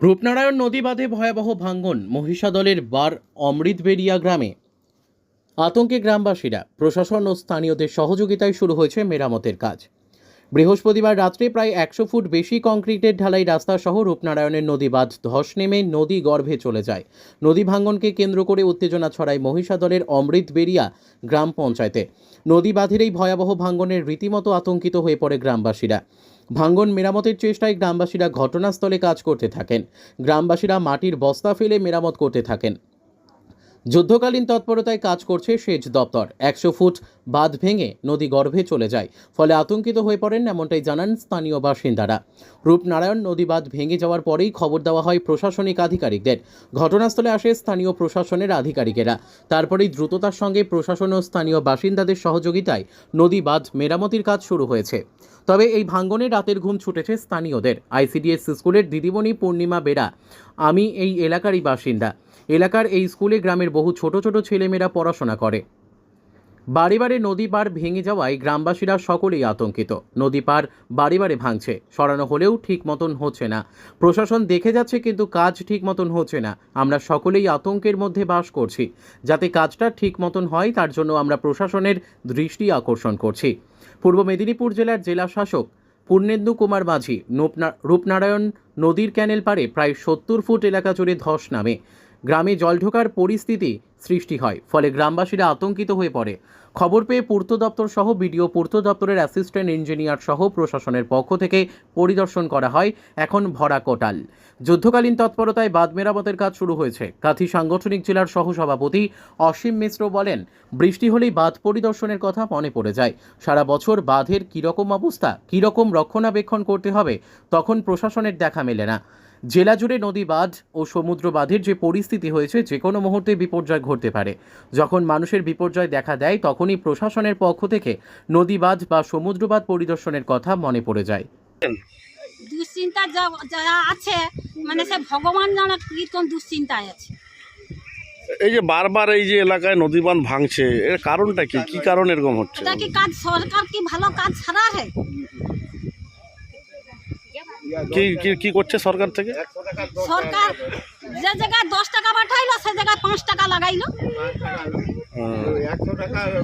রূপনারায়ণ নদী বাঁধে ভয়াবহ ভাঙ্গন। মহিষাদলের বার অমৃতবেড়িয়া গ্রামে আতঙ্কে গ্রামবাসীরা। প্রশাসন ও স্থানীয়দের সহযোগিতায় শুরু হয়েছে মেরামতের কাজ। বৃহস্পতিবার রাত্রে প্রায় 100 ফুট বেশি কংক্রিটের ঢালাই রাস্তা সহ রূপনারায়ণের নদী বাঁধ ধস নেমে নদী গর্ভে চলে যায়। নদী ভাঙ্গনকে কেন্দ্র করে উত্তেজনা ছড়ায় মহিষাদলের অমৃতবেড়িয়া গ্রাম পঞ্চায়েতে। নদী বাঁধের এই ভয়াবহ ভাঙ্গনের রীতিমতো আতঙ্কিত হয়ে পড়ে গ্রামবাসীরা। ভাঙ্গন মেরামতের চেষ্টায় গ্রামবাসীরা ঘটনাস্থলে কাজ করতে থাকেন। গ্রামবাসীরা মাটির বস্তা ফেলে মেরামত করতে থাকেন। যুদ্ধকালীন তৎপরতায় কাজ করছে সেচ দপ্তর। 100 ফুট বাঁধ ভেঙে নদী গর্ভে চলে যায়, ফলে আতঙ্কিত হয়ে পড়েন, এমনটাই জানান স্থানীয় বাসিন্দারা। রূপনারায়ণ নদী বাঁধ ভেঙে যাওয়ার পরেই খবর দেওয়া হয় প্রশাসনিক আধিকারিকদের। ঘটনাস্থলে আসে স্থানীয় প্রশাসনের আধিকারিকেরা। তারপরেই দ্রুততার সঙ্গে প্রশাসন ও স্থানীয় বাসিন্দাদের সহযোগিতায় নদী বাঁধ মেরামতির কাজ শুরু হয়েছে। তবে এই ভাঙ্গনে রাতের ঘুম ছুটেছে স্থানীয়দের। আইসিডিএস স্কুলের দিদিমণি পূর্ণিমা বেরা, আমি এই এলাকারই বাসিন্দা। এলাকার এই স্কুলে গ্রামের বহু ছোট ছোট ছেলেমেয়েরা পড়াশোনা করে। বারে বারে নদী পার ভেঙে যাওয়ায় গ্রামবাসীরা সকলেই আতঙ্কিত। নদী পার বারে বারে ভাঙছে, সরানো হলেও ঠিক মতন হচ্ছে না। প্রশাসন দেখে যাচ্ছে, কিন্তু কাজ ঠিক মতন হচ্ছে না। আমরা সকলেই আতঙ্কের মধ্যে বাস করছি। যাতে কাজটা ঠিক মতন হয় তার জন্য আমরা প্রশাসনের দৃষ্টি আকর্ষণ করছি। পূর্ব মেদিনীপুর জেলার জেলা শাসক পূর্ণেন্দু কুমার মাঝি, রূপনারায়ণ নদীর ক্যানেল পাড়ে প্রায় 70 ফুট এলাকা জুড়ে ধস নামে। গ্রামে জল ঢোকার পরিস্থিতি সৃষ্টি হয়, ফলে গ্রামবাসীরা আতঙ্কিত হয়ে পড়ে। খবর পেয়ে পূর্ত দপ্তর সহ বিডিও, পূর্ত দপ্তরের অ্যাসিস্ট্যান্ট ইঞ্জিনিয়ার সহ প্রশাসনের পক্ষ থেকে পরিদর্শন করা হয়। এখন ভরা কোটাল। যুদ্ধকালীন তৎপরতায় বাঁধ মেরামতের কাজ শুরু হয়েছে। কাঁথি সাংগঠনিক জেলার সহসভাপতি অসীম মিশ্র বলেন, বৃষ্টি হলেই বাঁধ পরিদর্শনের কথা মনে পড়ে যায়। সারা বছর বাঁধের কীরকম অবস্থা, কীরকম রক্ষণাবেক্ষণ করতে হবে, তখন প্রশাসনের দেখা মেলে না। জেলা জুড়ে নদী বাঁধ ও সমুদ্র বাঁধের যে পরিস্থিতি হয়েছে, যে কোনো মুহূর্তে বিপর্যয় ঘটতে পারে। যখন মানুষের বিপর্যয় দেখা দেয়, তখনই প্রশাসনের পক্ষ থেকে নদী বাঁধ বা সমুদ্র বাঁধ পরিদর্শনের কথা মনে পড়ে যায়। দুশ্চিন্তা যা আছে, মানে সে ভগবান জানে কীরকম দুশ্চিন্তায় আছে। এই যে বারবার এই যে এলাকায় নদী বাঁধ ভাঙছে, এর কারণটা কি? কি কারণে এরকম হচ্ছে? এটা কি কাজ সরকার কি ভালো কাজ ছাড়া হে? কি কি কি করছে সরকার থেকে? সরকার যে জায়গায় 10 টাকা পাঠাইলো সে জায়গায় 5 টাকা লাগাইলো।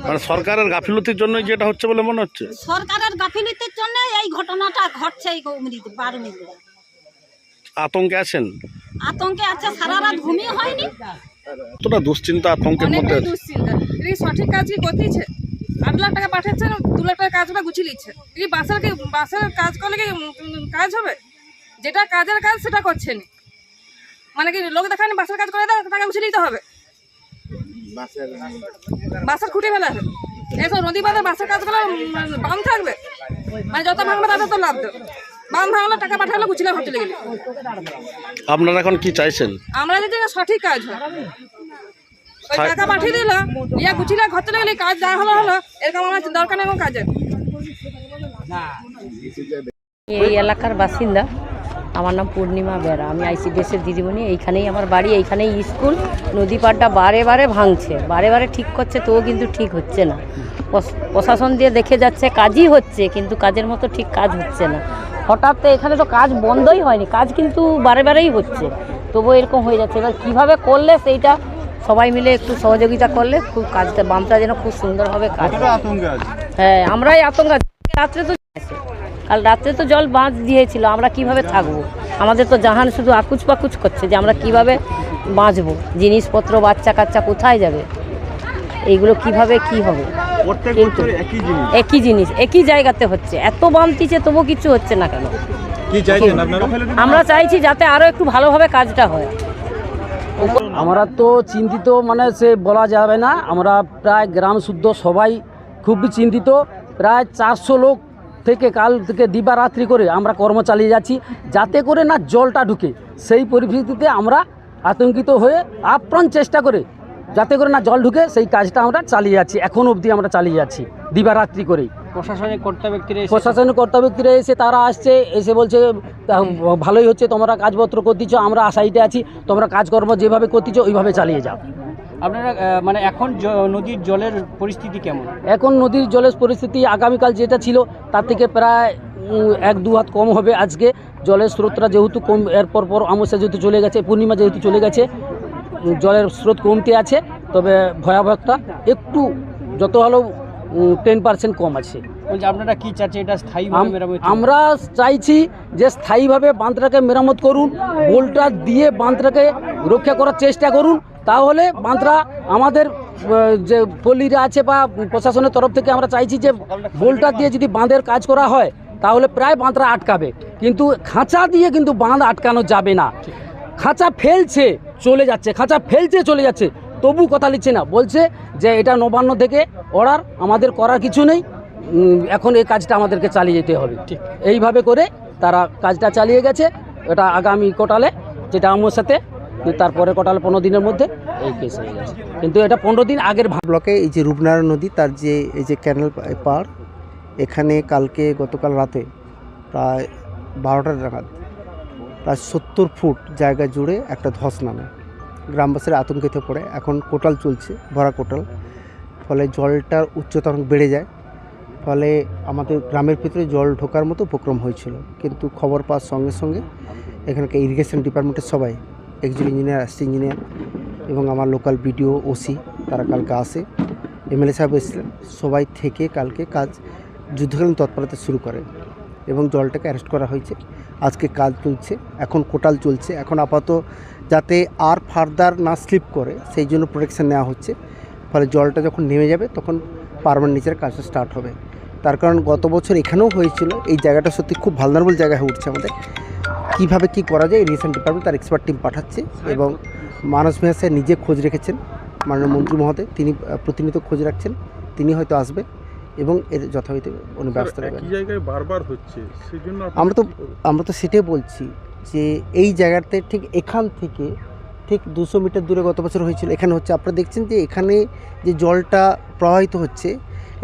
মানে সরকারের গাফিলতির জন্য যেটা হচ্ছে বলে মনে হচ্ছে। সরকারের গাফিলতির জন্য এই ঘটনাটা ঘটছে। এই বারুমিলে আতঙ্কে আছেন? আতঙ্কে আছে, সারা রাত ঘুমিয়ে হয়নি। কতটা দুশ্চিন্তা, আতঙ্কের মধ্যে? দুশ্চিন্তা। এই সঠিক কাজ কি করতেছে? 8 লাখ টাকা পাঠাচ্ছে, 2 লাখ টাকা কাজটা গুছিয়ে নিচ্ছে। এই বাসের কাজ করলে কি কাজ হবে? যেটা কাজের কাজ সেটা করছে না। মানে কি লোক দেখানি বাসের কাজ করে টাকা গুছিয়ে নিতে হবে? বাসের খুঁটে ফেলা হবে। এইসব নদী বাঁধে বাসের কাজ করলে বাম থাকবে, মানে যত ভাঙবে তাদের তো লাভ দেবে। বাম ভাঙলে টাকা পাঠালে গুছিয়ে ঘর চলে গেলে। আপনারা এখন কি চাইছেন? আমরা যদি সঠিক কাজ হয়, টাকা পাঠিয়ে দিল, ইয়া গুছিয়ে ঘর চলে গেলে কাজ যা হলো হলো, এরকম আমার দরকার নেই কাজের। এই এলাকার বাসিন্দা, আমার নাম পূর্ণিমা বেরা, আমি আইসিডিএসের দিদিমণি। এইখানেই আমার বাড়ি, এইখানেই স্কুল। নদী পাড়টা বারে বারে ভাঙছে, বারে বারে ঠিক করছে, তবুও কিন্তু ঠিক হচ্ছে না। প্রশাসন দিয়ে দেখে যাচ্ছে কাজই হচ্ছে, কিন্তু কাজের মতো ঠিক কাজ হচ্ছে না। হঠাৎ এখানে তো কাজ বন্ধই হয়নি, কাজ কিন্তু বারে বারেই হচ্ছে, তবুও এরকম হয়ে যাচ্ছে। এবার কীভাবে করলে সেইটা সবাই মিলে একটু সহযোগিতা করলে খুব কাজটা, বামটা যেন খুব সুন্দরভাবে কাজ। হ্যাঁ, আমরাই আতঙ্ক। রাত্রে তো কাল রাত্রে তো জল বাঁধ দিয়েছিল, আমরা কিভাবে থাকবো? আমাদের তো জাহান শুধু আকুচ পাকুচ করছে যে আমরা কিভাবে বাঁচবো। জিনিসপত্র, বাচ্চা কাচ্চা কোথায় যাবে? এইগুলো কিভাবে কি হবে? কিন্তু একই জিনিস একই জায়গাতে হচ্ছে, এত বাঁধতিছে তবুও কিছু হচ্ছে না কেন? আমরা চাইছি যাতে আরও একটু ভালোভাবে কাজটা হয়। আমরা তো চিন্তিত, মানে সে বলা যাবে না। আমরা প্রায় গ্রাম শুদ্ধ সবাই খুবই চিন্তিত। প্রায় 400 লোক থেকে কাল থেকে দিবারাত্রি করে আমরা কর্ম চালিয়ে যাচ্ছি, যাতে করে না জলটা ঢুকে। সেই পরিস্থিতিতে আমরা আতঙ্কিত হয়ে আপ্রাণ চেষ্টা করে যাতে করে না জল ঢুকে, সেই কাজটা আমরা চালিয়ে যাচ্ছি। এখন অবধি আমরা চালিয়ে যাচ্ছি দিবারাত্রি করেই। প্রশাসনিক কর্তা ব্যক্তিরা এসে তারা আসছে, এসে বলছে ভালোই হচ্ছে, তোমরা কাজপত্র করতেছ, আমরা আশাইতে আছি, তোমরা কাজকর্ম যেভাবে করতেছ ওইভাবে চালিয়ে যাও। আপনারা মানে এখন নদীর জলের পরিস্থিতি কেমন? এখন নদীর জলের পরিস্থিতি আগামীকাল যেটা ছিল তার থেকে প্রায় এক দু হাত কম হবে আজকে। জলের স্রোতটা যেহেতু কম, এরপর পর অমাবস্যা যেহেতু চলে গেছে, পূর্ণিমা যেহেতু চলে গেছে, জলের স্রোত কমতে আছে। তবে ভয়াবহতা একটু যত হলেও 10% কম আছে। বলছি আপনারা কি চাচ্ছেন, এটা স্থায়ীভাবে মেরামত? আমরা চাইছি যে স্থায়ীভাবে বাঁধটাকে মেরামত করুন, বোল্টটা দিয়ে বাঁধটাকে রক্ষা করার চেষ্টা করুন। তাহলে বাঁধটা আমাদের যে পল্লীরা আছে বা প্রশাসনের তরফ থেকে আমরা চাইছি যে বোল্টটা দিয়ে যদি বাঁধের কাজ করা হয় তাহলে প্রায় বাঁধটা আটকাবে। কিন্তু খাঁচা দিয়ে কিন্তু বাঁধ আটকানো যাবে না। খাঁচা ফেলছে চলে যাচ্ছে, খাঁচা ফেলছে চলে যাচ্ছে, তবু কথা নিচ্ছে না। বলছে যে এটা নবান্ন থেকে অর্ডার, আমাদের করার কিছু নেই, এখন এই কাজটা আমাদেরকে চালিয়ে যেতে হবে। ঠিক এইভাবে করে তারা কাজটা চালিয়ে গেছে। এটা আগামী কোটালে, যেটা আমার সাথে তারপরে কোটালে 15 দিনের মধ্যে এই কেস হয়ে গেছে। কিন্তু এটা 15 দিন আগের ব্লকে এই যে রূপনারায়ণ নদী, তার যে এই যে ক্যানেল পার, এখানে গতকাল রাতে প্রায় 12টা নাগাদ প্রায় 70 ফুট জায়গা জুড়ে একটা ধস নামে। গ্রামবাসীরা আতঙ্কিত পড়ে। এখন কোটাল চলছে, ভরা কোটাল, ফলে জলটার উচ্চতা অনেক বেড়ে যায়। ফলে আমাদের গ্রামের ভিতরে জল ঢোকার মতো উপক্রম হয়েছিল। কিন্তু খবর পাওয়ার সঙ্গে সঙ্গে এখানকার ইরিগেশন ডিপার্টমেন্টের সবাই, একজন ইঞ্জিনিয়ার, অ্যাসিস্ট্যান্ট ইঞ্জিনিয়ার এবং আমার লোকাল বিডিও, ওসি, তারা কালকে আসে, এমএলএ সাহেব এসেছিলেন, সবাই থেকে কালকে কাজ যুদ্ধকালীন তৎপরতা শুরু করে এবং জলটাকে অ্যারেস্ট করা হয়েছে। আজকে কাজ চলছে, এখন কোটাল চলছে। এখন আপাতত যাতে আর ফার্দার না স্লিপ করে সেই জন্য প্রোটেকশন নেওয়া হচ্ছে। ফলে জলটা যখন নেমে যাবে তখন পার্মানেন্ট নিচের কাজটা স্টার্ট হবে। তার কারণ গত বছর এখানেও হয়েছিল। এই জায়গাটা সত্যি খুব ভালনারেবল জায়গা হয়ে উঠছে আমাদের। কীভাবে কী করা যায়, ইরিগেশন ডিপার্টমেন্ট তার এক্সপার্ট টিম পাঠাচ্ছে এবং মানস মেহর স্যার নিজে খোঁজ রেখেছেন, মাননীয় মন্ত্রী মহোদয়, তিনি প্রতিনিয়ত খোঁজ রাখছেন, তিনি হয়তো আসবে এবং এর যথাযথ উনি ব্যবস্থা নেবেন। জায়গায় বারবার হচ্ছে, সেজন্য আমরা তো সেটাই বলছি যে এই জায়গাতে ঠিক এখান থেকে ঠিক 200 মিটার দূরে গত বছর হয়েছিল, এখানে হচ্ছে। আপনারা দেখছেন যে এখানে যে জলটা প্রবাহিত হচ্ছে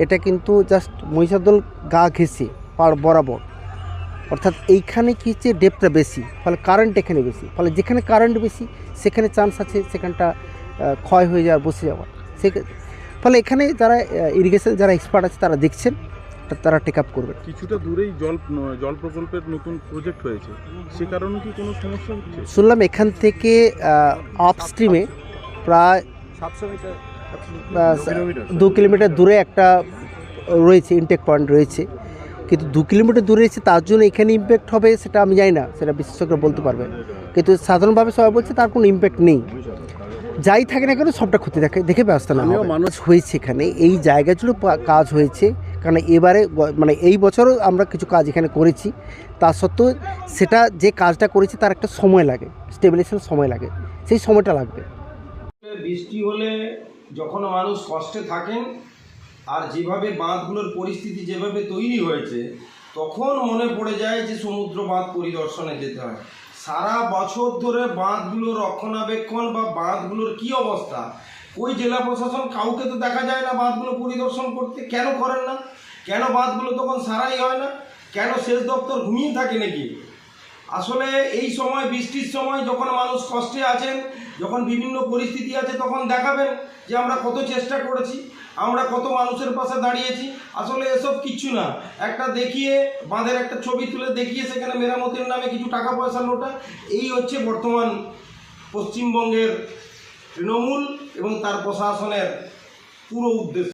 এটা কিন্তু জাস্ট মহিষাদল গা ঘেঁষে পাড় বরাবর, অর্থাৎ এইখানে কি হচ্ছে ডেপটা বেশি, ফলে কারেন্ট এখানে বেশি, ফলে যেখানে কারেন্ট বেশি সেখানে চান্স আছে সেখানটা ক্ষয় হয়ে যাওয়ার, বসে যাওয়ার। ফলে এখানে যারা ইরিগেশন যারা এক্সপার্ট আছে তারা দেখছেন, তারা টেক আপ করবে। কিছুটা দূরেই জল প্রকল্পের নতুন প্রজেক্ট হয়েছে, সে কারণে কি কোনো সমস্যা হচ্ছে? শুনলাম এখান থেকে আপস্ট্রিমে প্রায় 2 কিলোমিটার দূরে একটা রয়েছে, ইনটেক পয়েন্ট রয়েছে। কিন্তু 2 কিলোমিটার দূরে রয়েছে তার জন্য এখানে ইম্প্যাক্ট হবে সেটা আমি জানি না, সেটা বিশেষজ্ঞরা বলতে পারবে। কিন্তু সাধারণভাবে সবাই বলছে তার কোনো ইম্প্যাক্ট নেই। যাই থাকে না কেন সবটা ক্ষতি দেখে ব্যবস্থা না হবে। মানুষ হয়েছে এখানে, এই জায়গা জুড়ে কাজ হয়েছে। কারণ এবারে মানে এই বছরও আমরা কিছু কাজ এখানে করেছি, তা সত্ত্বেও সেটা যে কাজটা করেছি তার একটা সময় লাগে, স্টেবিলাইজেশন সময় লাগে, সেই সময়টা লাগবে। বৃষ্টি হলে যখন মানুষ কষ্টে থাকেন আর যেভাবে বাঁধগুলোর পরিস্থিতি যেভাবে তৈরি হয়েছে, তখন মনে পড়ে যায় যে সমুদ্র বাঁধ পরিদর্শনে যেতে হয়। সারা বছর ধরে বাঁধগুলোর রক্ষণাবেক্ষণ বা বাঁধগুলোর কী অবস্থা, ওই জেলা প্রশাসন কাউকে তো দেখা যায় না বাঁধগুলো পরিদর্শন করতে। কেন করেন না? কেন বাঁধগুলো তখন সারাই হয় না? কেন সেচ দপ্তর ঘুমিয়ে থাকে নাকি? আসলে এই সময়, বৃষ্টির সময় যখন মানুষ কষ্টে আছেন, যখন বিভিন্ন পরিস্থিতি আছে, তখন দেখাবেন যে আমরা কত চেষ্টা করেছি, আমরা কত মানুষের পাশে দাঁড়িয়েছি। আসলে এসব কিচ্ছু না, একটা দেখিয়ে বাঁধের একটা ছবি তুলে দেখিয়ে সেখানে মেরামতের নামে কিছু টাকা পয়সা লোটা, এই হচ্ছে বর্তমান পশ্চিমবঙ্গের তৃণমূল এবং তার প্রশাসনের পুরো উদ্দেশ্য।